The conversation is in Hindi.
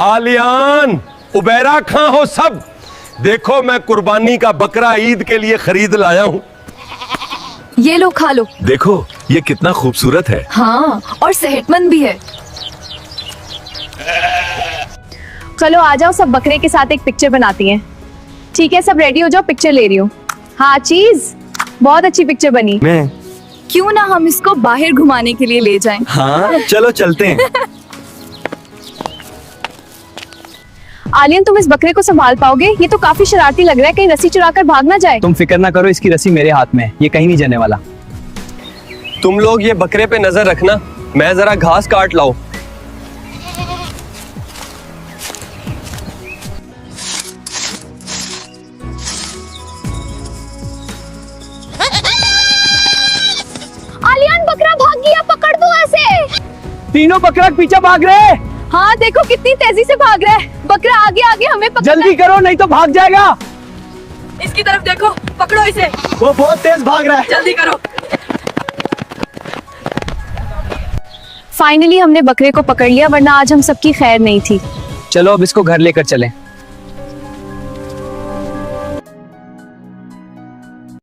आलियान, उबैरा खां हो सब, देखो मैं कुर्बानी का बकरा ईद के लिए खरीद लाया हूँ। ये लो खा लो। देखो ये कितना खूबसूरत है। हाँ, और सेहतमंद भी है। चलो आ जाओ, सब बकरे के साथ एक पिक्चर बनाती हैं। ठीक है, सब रेडी हो जाओ, पिक्चर ले रही हूँ। हाँ चीज, बहुत अच्छी पिक्चर बनी। मैं क्यों ना हम इसको बाहर घुमाने के लिए ले जाएं? हाँ चलो चलते हैं। आलियन, तुम इस बकरे को संभाल पाओगे? ये तो काफी शरारती लग रहा है, कहीं रस्सी चुराकर भाग ना जाए। तुम फिक्र ना करो, इसकी रस्सी मेरे हाथ में है, ये कहीं नहीं जाने वाला। तुम लोग ये बकरे पे नजर रखना, मैं जरा घास काट लाऊं। आलियन, बकरा भाग गया, पकड़ दो ऐसे। तीनों बकरा पीछे भाग रहे हैं। हाँ देखो कितनी तेजी से भाग रहा है। बकरा आगे आगे हमें पकड़ना जल्दी करो नहीं तो भाग जाएगा। इसकी तरफ देखो, पकड़ो इसे। वो बहुत तेज भाग रहा है। जल्दी करो। फाइनली हमने बकरे को पकड़ लिया, वरना आज हम सबकी खैर नहीं थी। चलो अब इसको घर लेकर चलें।